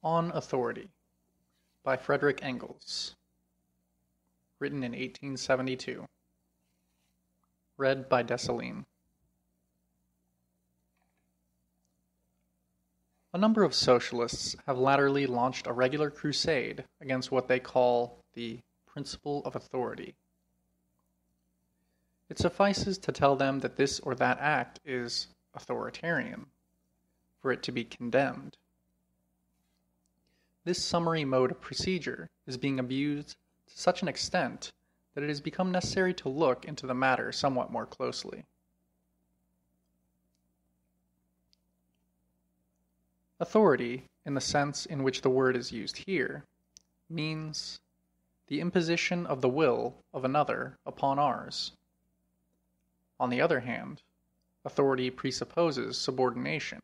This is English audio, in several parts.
On Authority by Frederick Engels. Written in 1872. Read by Dessalines. A number of socialists have latterly launched a regular crusade against what they call the principle of authority. It suffices to tell them that this or that act is authoritarian, for it to be condemned. This summary mode of procedure is being abused to such an extent that it has become necessary to look into the matter somewhat more closely. Authority, in the sense in which the word is used here, means the imposition of the will of another upon ours. On the other hand, authority presupposes subordination.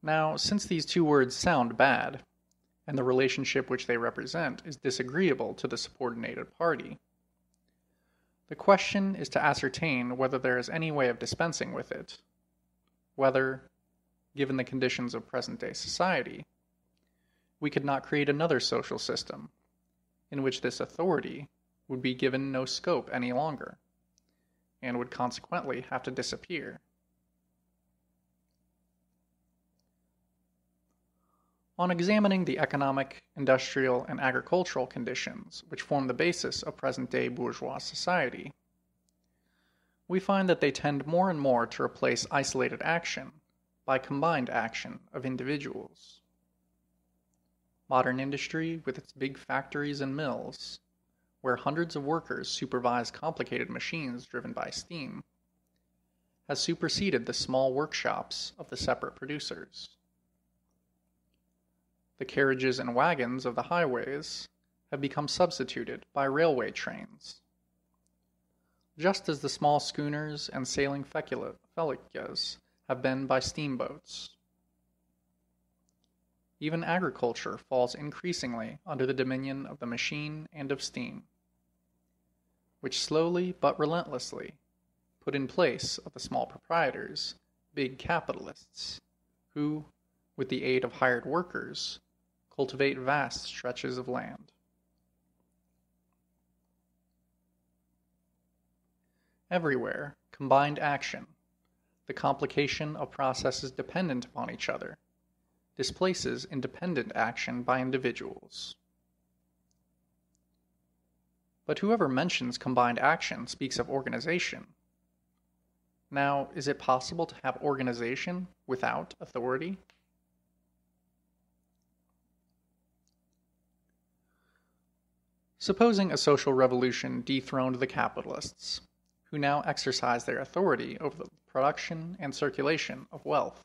Now, since these two words sound bad, and the relationship which they represent is disagreeable to the subordinated party, the question is to ascertain whether there is any way of dispensing with it, whether, given the conditions of present-day society, we could not create another social system in which this authority would be given no scope any longer, and would consequently have to disappear. On examining the economic, industrial, and agricultural conditions which form the basis of present-day bourgeois society, we find that they tend more and more to replace isolated action by combined action of individuals. Modern industry, with its big factories and mills, where hundreds of workers supervise complicated machines driven by steam, has superseded the small workshops of the separate producers. The carriages and wagons of the highways have become substituted by railway trains, just as the small schooners and sailing feluccas have been by steamboats. Even agriculture falls increasingly under the dominion of the machine and of steam, which slowly but relentlessly put in place of the small proprietors big capitalists, who, with the aid of hired workers, cultivate vast stretches of land. Everywhere, combined action, the complication of processes dependent upon each other, displaces independent action by individuals. But whoever mentions combined action speaks of organization. Now, is it possible to have organization without authority? Supposing a social revolution dethroned the capitalists, who now exercise their authority over the production and circulation of wealth.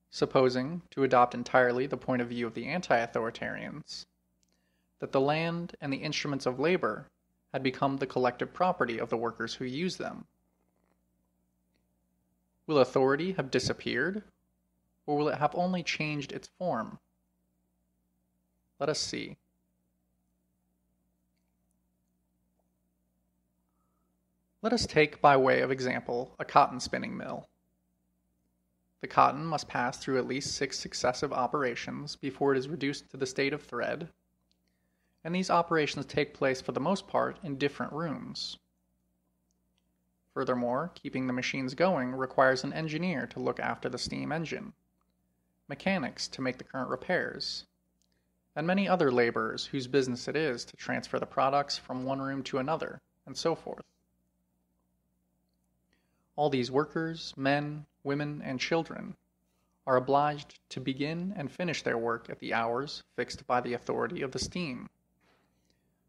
Supposing, to adopt entirely the point of view of the anti-authoritarians, that the land and the instruments of labor had become the collective property of the workers who use them. Will authority have disappeared, or will it have only changed its form? Let us see. Let us take by way of example a cotton spinning mill. The cotton must pass through at least 6 successive operations before it is reduced to the state of thread, and these operations take place for the most part in different rooms. Furthermore, keeping the machines going requires an engineer to look after the steam engine, mechanics to make the current repairs, and many other laborers whose business it is to transfer the products from one room to another, and so forth. All these workers, men, women, and children, are obliged to begin and finish their work at the hours fixed by the authority of the steam,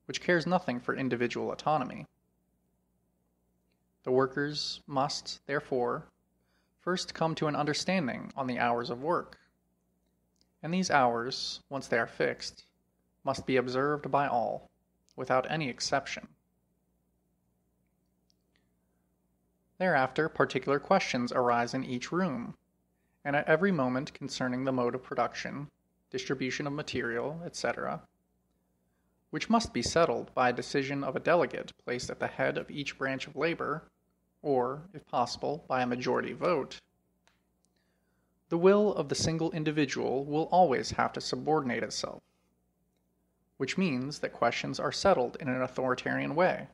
which cares nothing for individual autonomy. The workers must, therefore, first come to an understanding on the hours of work, and these hours, once they are fixed, must be observed by all, without any exception. Thereafter, particular questions arise in each room, and at every moment concerning the mode of production, distribution of material, etc., which must be settled by a decision of a delegate placed at the head of each branch of labor, or, if possible, by a majority vote, The will of the single individual will always have to subordinate itself, which means that questions are settled in an authoritarian way.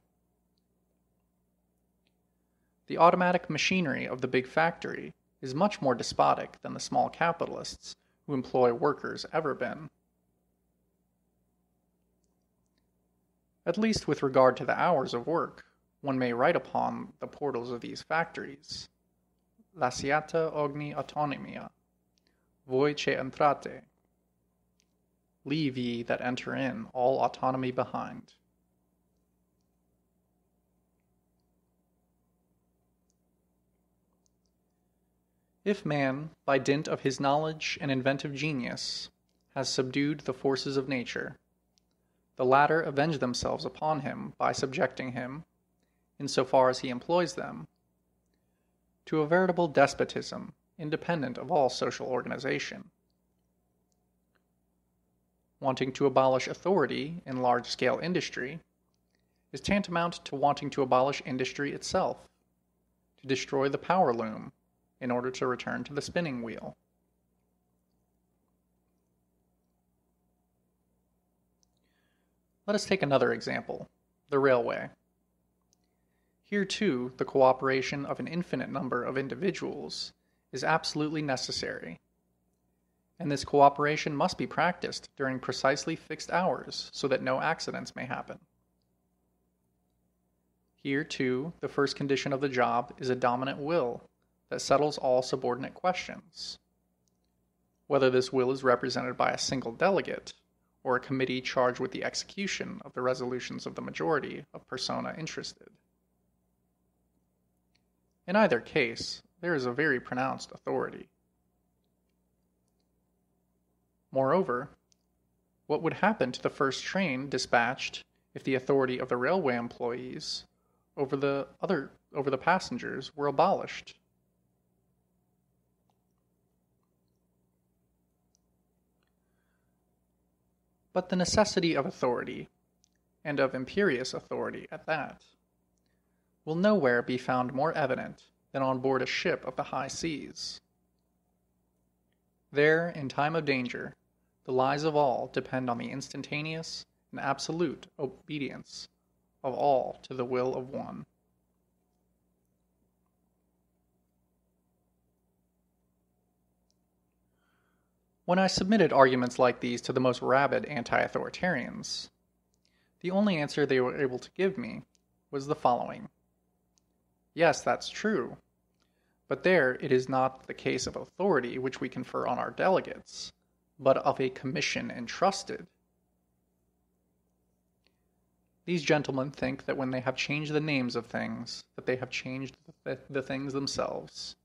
The automatic machinery of the big factory is much more despotic than the small capitalists who employ workers ever been. At least with regard to the hours of work, one may write upon the portals of these factories, Lasciate ogni autonomia, voi che entrate. Leave ye that enter in all autonomy behind. If man, by dint of his knowledge and inventive genius, has subdued the forces of nature, the latter avenge themselves upon him by subjecting him, in so far as he employs them, to a veritable despotism independent of all social organization. Wanting to abolish authority in large-scale industry is tantamount to wanting to abolish industry itself, to destroy the power loom in order to return to the spinning wheel. Let us take another example, the railway. Here too, the cooperation of an infinite number of individuals is absolutely necessary, and this cooperation must be practiced during precisely fixed hours so that no accidents may happen. Here too, the first condition of the job is a dominant will that settles all subordinate questions. Whether this will is represented by a single delegate or a committee charged with the execution of the resolutions of the majority of persona interested. In either case, there is a very pronounced authority. Moreover, what would happen to the first train dispatched if the authority of the railway employees over the passengers were abolished? But the necessity of authority, and of imperious authority at that, will nowhere be found more evident than on board a ship of the high seas. There, in time of danger, the lives of all depend on the instantaneous and absolute obedience of all to the will of one. When I submitted arguments like these to the most rabid anti-authoritarians, the only answer they were able to give me was the following. Yes, that's true, but there it is not the case of authority which we confer on our delegates, but of a commission entrusted. These gentlemen think that when they have changed the names of things, that they have changed the things themselves.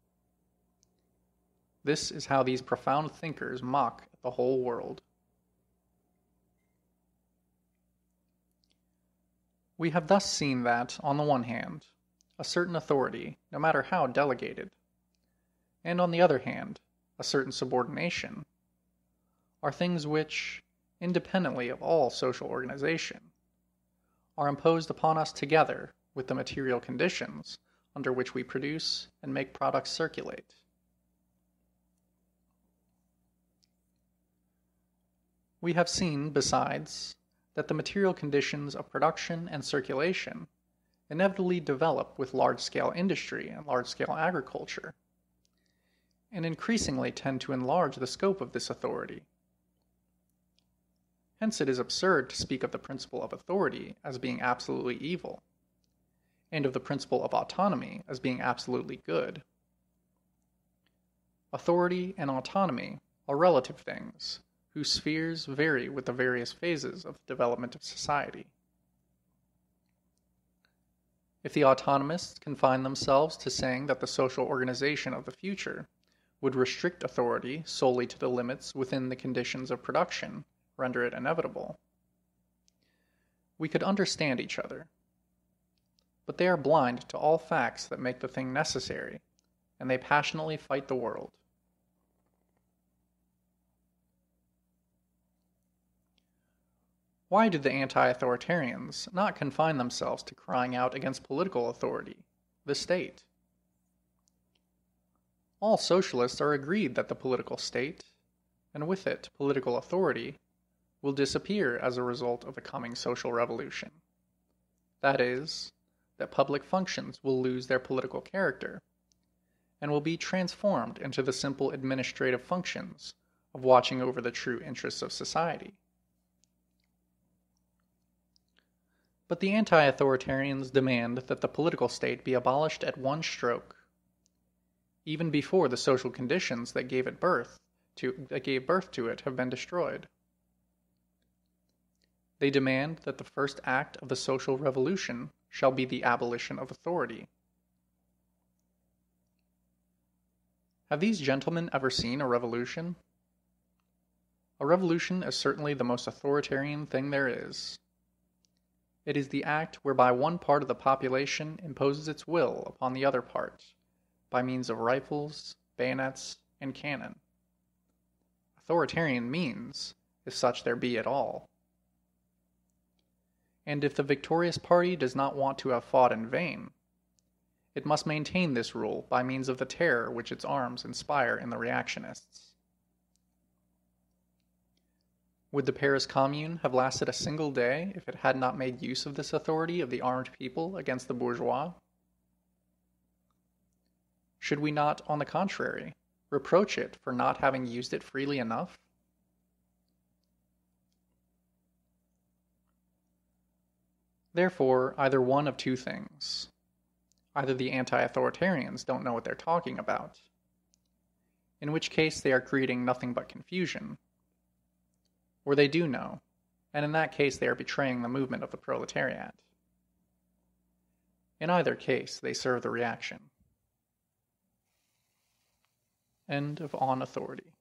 This is how these profound thinkers mock at the whole world. We have thus seen that, on the one hand, a certain authority, no matter how delegated, and on the other hand, a certain subordination, are things which, independently of all social organization, are imposed upon us together with the material conditions under which we produce and make products circulate. We have seen, besides, that the material conditions of production and circulation inevitably develop with large-scale industry and large-scale agriculture, and increasingly tend to enlarge the scope of this authority. Hence it is absurd to speak of the principle of authority as being absolutely evil, and of the principle of autonomy as being absolutely good. Authority and autonomy are relative things, whose spheres vary with the various phases of the development of society. If the autonomists confine themselves to saying that the social organization of the future would restrict authority solely to the limits within the conditions of production, render it inevitable, we could understand each other. But they are blind to all facts that make the thing necessary, and they passionately fight the world. Why did the anti-authoritarians not confine themselves to crying out against political authority, the state? All socialists are agreed that the political state, and with it political authority, will disappear as a result of the coming social revolution. That is, that public functions will lose their political character, and will be transformed into the simple administrative functions of watching over the true interests of society. But the anti-authoritarians demand that the political state be abolished at one stroke, even before the social conditions that gave birth to it have been destroyed. They demand that the first act of the social revolution shall be the abolition of authority. Have these gentlemen ever seen a revolution? A revolution is certainly the most authoritarian thing there is. It is the act whereby one part of the population imposes its will upon the other part, by means of rifles, bayonets, and cannon. Authoritarian means, if such there be at all. And if the victorious party does not want to have fought in vain, it must maintain this rule by means of the terror which its arms inspire in the reactionists. Would the Paris Commune have lasted a single day if it had not made use of this authority of the armed people against the bourgeois? Should we not, on the contrary, reproach it for not having used it freely enough? Therefore, either one of two things. Either the anti-authoritarians don't know what they're talking about, in which case they are creating nothing but confusion, or they do know, and in that case they are betraying the movement of the proletariat. In either case, they serve the reaction. End of On Authority.